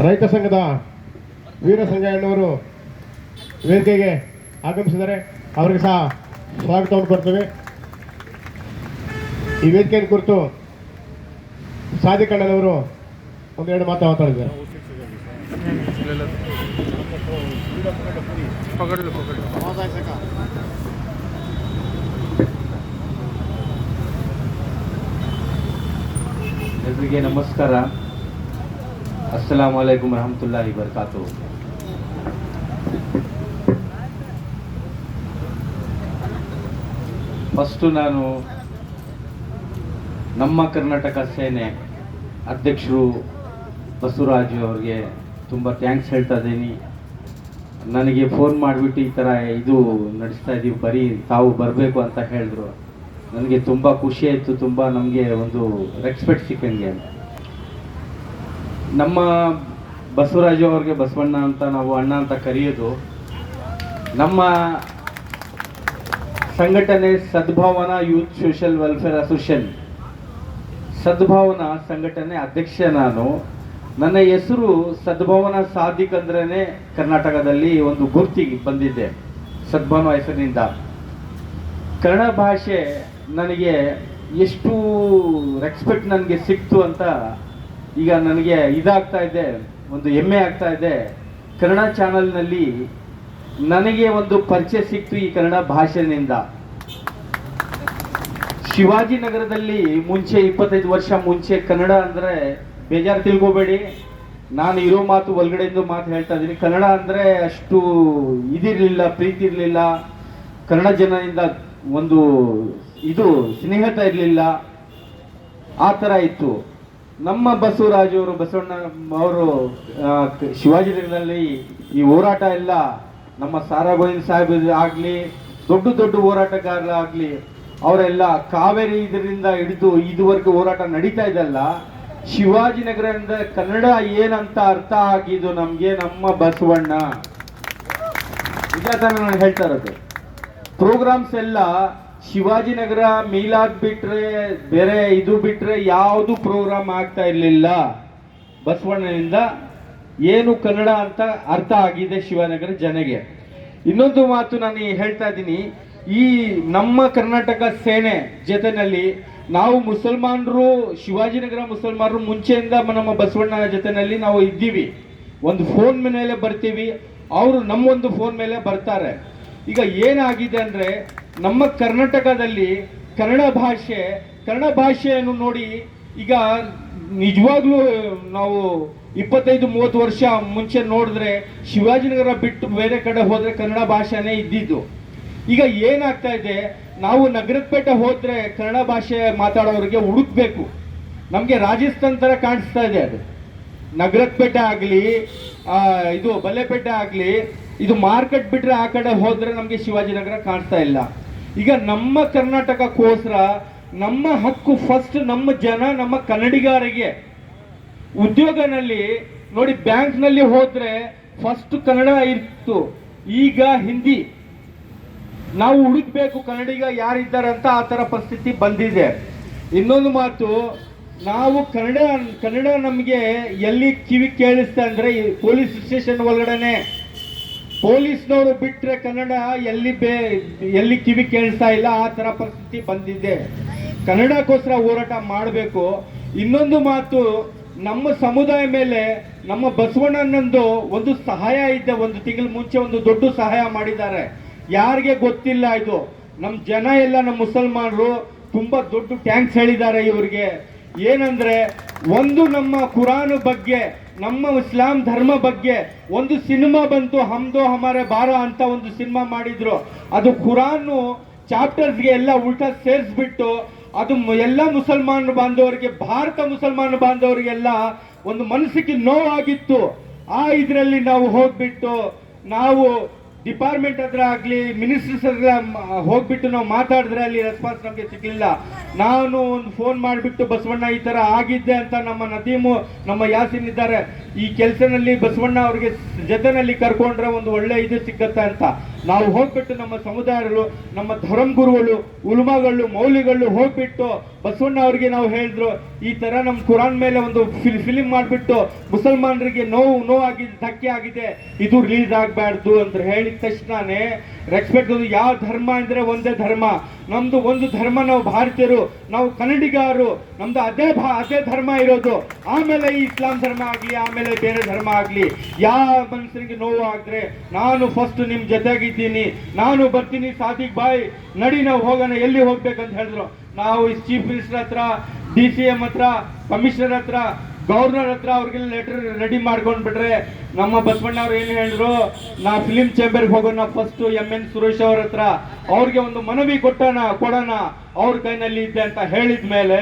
ರೈತ ಸಂಘದ ವೀರ ಸಂಜಯಣ್ಣವರು ವೇದಿಕೆಗೆ ಆಗಮಿಸಿದ್ದಾರೆ. ಅವರಿಗೆ ಸಹ ಸ್ವಾಗತವನ್ನು ಕೊಡ್ತೇವೆ. ಈ ವೇದಿಕೆಯನ್ನು ಕುರಿತು ಸಾದಿಕಣ್ಣನವರು ಒಂದೆರಡು ಮಾತಾಡಿದ್ದಾರೆ. ಎಲ್ರಿಗೆ ನಮಸ್ಕಾರ. ಅಸ್ಸಲಾಮು ಅಲೈಕುಂ ರಹಮತುಲ್ಲಾಹಿ ಬರ್ಕಾತು. ಫಸ್ಟು ನಾನು ನಮ್ಮ ಕರ್ನಾಟಕ ಸೇನೆ ಅಧ್ಯಕ್ಷರು ಬಸವರಾಜು ಅವ್ರಿಗೆ ತುಂಬ ಥ್ಯಾಂಕ್ಸ್ ಹೇಳ್ತಾ ಇದ್ದೀನಿ. ನನಗೆ ಫೋನ್ ಮಾಡಿಬಿಟ್ಟು ಈ ಥರ ಇದು ನಡೆಸ್ತಾ ಇದ್ದೀವಿ, ಬರೀ ತಾವು ಬರಬೇಕು ಅಂತ ಹೇಳಿದ್ರು. ನನಗೆ ತುಂಬ ಖುಷಿ ಆಯಿತು, ತುಂಬ ನಮಗೆ ಒಂದು ರೆಸ್ಪೆಕ್ಟ್ ಸಿಕ್ಕಂಗೆ. ನಮ್ಮ ಬಸವರಾಜು ಅವ್ರಿಗೆ ಬಸವಣ್ಣ ಅಂತ ನಾವು ಅಣ್ಣ ಅಂತ ಕರೆಯೋದು. ನಮ್ಮ ಸಂಘಟನೆ ಸದ್ಭಾವನಾ ಯೂತ್ ಸೋಷಿಯಲ್ ವೆಲ್ಫೇರ್ ಅಸೋಸಿಯೇಷನ್ ಸದ್ಭಾವನಾ ಸಂಘಟನೆ ಅಧ್ಯಕ್ಷ ನಾನು. ನನ್ನ ಹೆಸರು ಸದ್ಭಾವನಾ ಸಾದಿಕ್ ಅಂದ್ರೇ ಕರ್ನಾಟಕದಲ್ಲಿ ಒಂದು ಗುರ್ತಿಗೆ ಬಂದಿದ್ದೆ ಸದ್ಭಾವನಾ ಹೆಸರಿನಿಂದ. ಕನ್ನಡ ಭಾಷೆ ನನಗೆ ಎಷ್ಟು ರೆಸ್ಪೆಕ್ಟ್ ನನಗೆ ಸಿಕ್ತು ಅಂತ ಈಗ ನನಗೆ ಇದಾಗ್ತಾ ಇದೆ, ಒಂದು ಹೆಮ್ಮೆ ಆಗ್ತಾ ಇದೆ. ಕನ್ನಡ ಚಾನಲ್ನಲ್ಲಿ ನನಗೆ ಒಂದು ಪರಿಚಯ ಸಿಕ್ತು ಈ ಕನ್ನಡ ಭಾಷೆನಿಂದ. ಶಿವಾಜಿನಗರದಲ್ಲಿ ಮುಂಚೆ 25 ವರ್ಷ ಮುಂಚೆ ಕನ್ನಡ ಅಂದರೆ ಬೇಜಾರು ತಿಳ್ಕೊಬೇಡಿ, ನಾನು ಇರೋ ಮಾತು ಒಳಗಡೆಯಿಂದ ಮಾತು ಹೇಳ್ತಾ ಇದ್ದೀನಿ. ಕನ್ನಡ ಅಂದರೆ ಅಷ್ಟು ಇದಿರಲಿಲ್ಲ, ಪ್ರೀತಿ ಇರಲಿಲ್ಲ, ಕನ್ನಡ ಜನರಿಂದ ಒಂದು ಇದು ಸ್ನೇಹಿತ ಇರಲಿಲ್ಲ, ಆ ಥರ ಇತ್ತು. ನಮ್ಮ ಬಸವರಾಜು ಅವರು ಬಸವಣ್ಣ ಅವರು ಶಿವಾಜಿನಗರದಲ್ಲಿ ಈ ಹೋರಾಟ ಎಲ್ಲ ನಮ್ಮ ಸಾರಾ ಗೋವಿಂದ ಸಾಹೇಬ್ ಆಗಲಿ, ದೊಡ್ಡ ದೊಡ್ಡ ಹೋರಾಟಗಾರರಾಗಲಿ, ಅವರೆಲ್ಲ ಕಾವೇರಿ ಇದರಿಂದ ಹಿಡಿದು ಇದುವರೆಗೂ ಹೋರಾಟ ನಡೀತಾ ಇದೆಲ್ಲ. ಶಿವಾಜಿನಗರದಿಂದ ಕನ್ನಡ ಏನಂತ ಅರ್ಥ ಆಗಿದ್ದು ನಮಗೆ ನಮ್ಮ ಬಸವಣ್ಣ. ನಿಜ ತಾನೇ ನಾನು ಹೇಳ್ತಾ ಇರೋದು. ಪ್ರೋಗ್ರಾಮ್ಸ್ ಎಲ್ಲ ಶಿವಾಜಿನಗರ ಮೀಲಾದ್ ಬಿಟ್ರೆ ಬೇರೆ ಇದು ಬಿಟ್ರೆ ಯಾವುದು ಪ್ರೋಗ್ರಾಮ್ ಆಗ್ತಾ ಇರಲಿಲ್ಲ. ಬಸವಣ್ಣನಿಂದ ಏನು ಕನ್ನಡ ಅಂತ ಅರ್ಥ ಆಗಿದೆ ಶಿವಾಜಿನಗರ ಜನಗೆ. ಇನ್ನೊಂದು ಮಾತು ನಾನು ಹೇಳ್ತಾ ಇದ್ದೀನಿ, ಈ ನಮ್ಮ ಕರ್ನಾಟಕ ಸೇನೆ ಜೊತೆನಲ್ಲಿ ನಾವು ಮುಸಲ್ಮಾನರು, ಶಿವಾಜಿನಗರ ಮುಸಲ್ಮಾನರು ಮುಂಚೆಯಿಂದ ನಮ್ಮ ಬಸವಣ್ಣ ಜೊತೆನಲ್ಲಿ ನಾವು ಇದ್ದೀವಿ. ಒಂದು ಫೋನ್ ಮೇಲೆ ಬರ್ತೀವಿ, ಅವರು ನಮ್ಮೊಂದು ಫೋನ್ ಮೇಲೆ ಬರ್ತಾರೆ. ಈಗ ಏನಾಗಿದೆ ಅಂದರೆ ನಮ್ಮ ಕರ್ನಾಟಕದಲ್ಲಿ ಕನ್ನಡ ಭಾಷೆಯನ್ನು ನೋಡಿ ಈಗ ನಿಜವಾಗ್ಲೂ ನಾವು 25-30 ವರ್ಷ ಮುಂಚೆ ನೋಡಿದ್ರೆ ಶಿವಾಜಿನಗರ ಬಿಟ್ಟು ಬೇರೆ ಕಡೆ ಹೋದರೆ ಕನ್ನಡ ಭಾಷೆನೇ ಇದ್ದಿದ್ದು. ಈಗ ಏನಾಗ್ತಾ ಇದೆ, ನಾವು ನಗರದ ಪೇಟೆ ಹೋದರೆ ಕನ್ನಡ ಭಾಷೆ ಮಾತಾಡೋರಿಗೆ ಹುಡುಕ್ಬೇಕು. ನಮಗೆ ರಾಜಸ್ಥಾನ್ ಥರ ಕಾಣಿಸ್ತಾ ಇದೆ ಅದು. ನಗರದ ಪೇಟೆ ಆಗಲಿ, ಇದು ಬಲ್ಲೆಪೇಟೆ ಆಗಲಿ, ಇದು ಮಾರ್ಕೆಟ್ ಬಿಟ್ಟರೆ ಆ ಕಡೆ ಹೋದರೆ ನಮಗೆ ಶಿವಾಜಿನಗರ ಕಾಣಿಸ್ತಾ ಇಲ್ಲ. ಈಗ ನಮ್ಮ ಕರ್ನಾಟಕಕ್ಕೋಸ್ಕರ ನಮ್ಮ ಹಕ್ಕು ಫಸ್ಟ್ ನಮ್ಮ ಜನ, ನಮ್ಮ ಕನ್ನಡಿಗರಿಗೆ ಉದ್ಯೋಗನಲ್ಲಿ ನೋಡಿ, ಬ್ಯಾಂಕ್ನಲ್ಲಿ ಹೋದರೆ ಫಸ್ಟ್ ಕನ್ನಡ ಇತ್ತು, ಈಗ ಹಿಂದಿ. ನಾವು ಹುಡುಕ್ಬೇಕು ಕನ್ನಡಿಗ ಯಾರಿದ್ದಾರೆ ಅಂತ, ಆ ಥರ ಪರಿಸ್ಥಿತಿ ಬಂದಿದೆ. ಇನ್ನೊಂದು ಮಾತು, ನಾವು ಕನ್ನಡ ನಮಗೆ ಎಲ್ಲಿ ಕಿವಿ ಕೇಳಿಸ್ತಾ ಅಂದರೆ ಪೊಲೀಸ್ ಸ್ಟೇಷನ್ ಒಳಗಡೆನೆ. ಪೊಲೀಸ್ನವರು ಬಿಟ್ಟರೆ ಕನ್ನಡ ಎಲ್ಲಿ ಕಿವಿ ಕೇಳಿಸ್ತಾ ಇಲ್ಲ, ಆ ಥರ ಪರಿಸ್ಥಿತಿ ಬಂದಿದೆ. ಕನ್ನಡಕ್ಕೋಸ್ಕರ ಹೋರಾಟ ಮಾಡಬೇಕು. ಇನ್ನೊಂದು ಮಾತು, ನಮ್ಮ ಸಮುದಾಯ ಮೇಲೆ ನಮ್ಮ ಬಸವಣ್ಣನಂದು ಒಂದು ಸಹಾಯ ಇದೆ. ಒಂದು ತಿಂಗಳ ಮುಂಚೆ ಒಂದು ದೊಡ್ಡ ಸಹಾಯ ಮಾಡಿದ್ದಾರೆ. ಯಾರಿಗೆ ಗೊತ್ತಿಲ್ಲ ಇದು. ನಮ್ಮ ಜನ ಎಲ್ಲ ನಮ್ಮ ಮುಸಲ್ಮಾನರು ತುಂಬ ದೊಡ್ಡ ಥ್ಯಾಂಕ್ಸ್ ಹೇಳಿದ್ದಾರೆ ಇವರಿಗೆ. ಏನಂದ್ರೆ, ಒಂದು ನಮ್ಮ ಕುರಾನ್ ಬಗ್ಗೆ, ನಮ್ಮ ಇಸ್ಲಾಂ ಧರ್ಮ ಬಗ್ಗೆ ಒಂದು ಸಿನಿಮಾ ಬಂತು, ಹಮ್ದೋ ಹಮಾರೆ ಬಾರ ಅಂತ ಒಂದು ಸಿನಿಮಾ ಮಾಡಿದ್ರು. ಅದು ಕುರಾನು ಚಾಪ್ಟರ್ಸ್ಗೆ ಎಲ್ಲ ಉಲ್ಟಾ ಸೇರಿಸ್ಬಿಟ್ಟು ಅದು ಎಲ್ಲ ಮುಸಲ್ಮಾನ ಬಾಂಧವರಿಗೆ, ಭಾರತ ಮುಸಲ್ಮಾನ ಬಾಂಧವರಿಗೆಲ್ಲ ಒಂದು ಮನಸ್ಸಿಗೆ ನೋವಾಗಿತ್ತು. ಆ ಇದರಲ್ಲಿ ನಾವು ಹೋಗ್ಬಿಟ್ಟು ನಾವು ಡಿಪಾರ್ಟ್ಮೆಂಟ್ ಹತ್ರ ಆಗಲಿ, ಮಿನಿಸ್ಟರ್ಸ್ ಹತ್ರ ಹೋಗ್ಬಿಟ್ಟು ನಾವು ಮಾತಾಡಿದ್ರೆ ಅಲ್ಲಿ ರೆಸ್ಪಾನ್ಸ್ ನಮಗೆ ಸಿಗಲಿಲ್ಲ. ನಾನು ಒಂದು ಫೋನ್ ಮಾಡಿಬಿಟ್ಟು ಬಸವಣ್ಣ ಈ ಥರ ಆಗಿದ್ದೆ ಅಂತ ನಮ್ಮ ನದೀಮು, ನಮ್ಮ ಯಾಸಿನ್ ಇದ್ದಾರೆ, ಈ ಕೆಲಸನಲ್ಲಿ ಬಸವಣ್ಣ ಅವ್ರಿಗೆ ಜೊತೆನಲ್ಲಿ ಕರ್ಕೊಂಡ್ರೆ ಒಂದು ಒಳ್ಳೆ ಇದು ಸಿಕ್ಕತ್ತ ಅಂತ ನಾವು ಹೋಗ್ಬಿಟ್ಟು ನಮ್ಮ ಸಮುದಾಯಗಳು, ನಮ್ಮ ಧರ್ಮಗುರುಗಳು, ಉಲ್ಮಾಗಳು, ಮೌಲಿಗಳು ಹೋಗ್ಬಿಟ್ಟು ಬಸವಣ್ಣ ಅವ್ರಿಗೆ ನಾವು ಹೇಳಿದ್ರು, ಈ ತರ ನಮ್ಮ ಕುರಾನ್ ಮೇಲೆ ಒಂದು ಫಿಲಿಂ ಮಾಡ್ಬಿಟ್ಟು ಮುಸಲ್ಮಾನರಿಗೆ ನೋವಾಗಿದೆ, ಧಕ್ಕೆ ಆಗಿದೆ, ಇದು ರಿಲೀಸ್ ಆಗ್ಬಾರ್ದು ಅಂತ ಹೇಳಿದ ತಕ್ಷಣನೇ ರೆಸ್ಪೆಕ್ಟ್. ಯಾವ ಧರ್ಮ ಅಂದ್ರೆ ಒಂದೇ ಧರ್ಮ, ನಮ್ದು ಒಂದು ಧರ್ಮ, ನಾವು ಭಾರತೀಯರು, ನಾವು ಕನ್ನಡಿಗರು, ನಮ್ದು ಅದೇ ಧರ್ಮ ಇರೋದು. ಆಮೇಲೆ ಈ ಇಸ್ಲಾಂ ಧರ್ಮ ಆಗ್ಲಿ, ಆಮೇಲೆ ಬೇರೆ ಧರ್ಮ ಆಗ್ಲಿ, ಯಾವ ಮನುಷ್ಯರಿಗೆ ನೋವು ಆದ್ರೆ ನಾನು ಫಸ್ಟ್ ನಿಮ್ ಜೊತೆಗಿದ್ದೀನಿ, ನಾನು ಬರ್ತೀನಿ, ಸಾದಿಕ್ ಬಾಯ್ ನಡಿ ನಾವು ಹೋಗೋಣ, ಎಲ್ಲಿ ಹೋಗ್ಬೇಕಂತ ಹೇಳಿದ್ರು. ನಾವು ಚೀಫ್ ಮಿನಿಸ್ಟರ್ ಹತ್ರ, DCM ಹತ್ರ, ಕಮಿಷನರ್ ಹತ್ರ, ಗವರ್ನರ್ ಹತ್ರ ಅವ್ರಿಗೆಲ್ಲ ಲೆಟರ್ ರೆಡಿ ಮಾಡ್ಕೊಂಡ್ಬಿಟ್ರೆ, ನಮ್ಮ ಬಸವಣ್ಣ ಅವ್ರು ಏನು ಹೇಳಿದ್ರು, ನಾ ಫಿಲಿಂ ಚೇಂಬರ್ಗೆ ಹೋಗೋಣ ಫಸ್ಟ್ MN ಸುರೇಶ್ ಅವ್ರ ಹತ್ರ, ಅವ್ರಿಗೆ ಒಂದು ಮನವಿ ಕೊಡೋಣ ಅವ್ರ ಕೈನಲ್ಲಿ ಇದೆ ಅಂತ ಹೇಳಿದ ಮೇಲೆ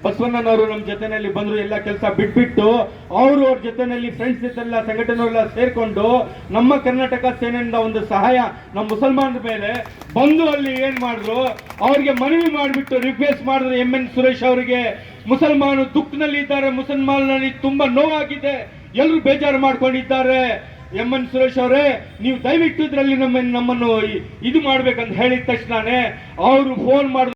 ಬಸವಣ್ಣನವರು ನಮ್ಮ ಜೊತೆನಲ್ಲಿ ಬಂದ್ರು. ಎಲ್ಲ ಕೆಲಸ ಬಿಟ್ಬಿಟ್ಟು ಅವರು ಅವ್ರ ಜೊತೆನಲ್ಲಿ ಫ್ರೆಂಡ್ಸ್ ಜೊತೆಲ್ಲ ಸಂಘಟನೆಲ್ಲ ಸೇರ್ಕೊಂಡು ನಮ್ಮ ಕರ್ನಾಟಕ ಸೇನೆಯಿಂದ ಒಂದು ಸಹಾಯ ನಮ್ಮ ಮುಸಲ್ಮಾನರ ಮೇಲೆ ಬಂದು ಅಲ್ಲಿ ಏನ್ ಮಾಡಿದ್ರು, ಅವ್ರಿಗೆ ಮನವಿ ಮಾಡಿಬಿಟ್ಟು ರಿಕ್ವೆಸ್ಟ್ ಮಾಡಿದ್ರು MN ಸುರೇಶ್ ಅವರಿಗೆ, ಮುಸಲ್ಮಾನರು ದುಃಖನಲ್ಲಿ ಇದ್ದಾರೆ, ಮುಸಲ್ಮಾನರಲ್ಲಿ ತುಂಬಾ ನೋವಾಗಿದೆ, ಎಲ್ಲರೂ ಬೇಜಾರು ಮಾಡ್ಕೊಂಡಿದ್ದಾರೆ, MN ಸುರೇಶ್ ಅವರೇ ನೀವು ದಯವಿಟ್ಟು ಇದರಲ್ಲಿ ನಮ್ಮನ್ನು ಇದು ಮಾಡ್ಬೇಕಂತ ಹೇಳಿದ ತಕ್ಷಣನೇ ಅವರು ಫೋನ್ ಮಾಡಿದ್ರು.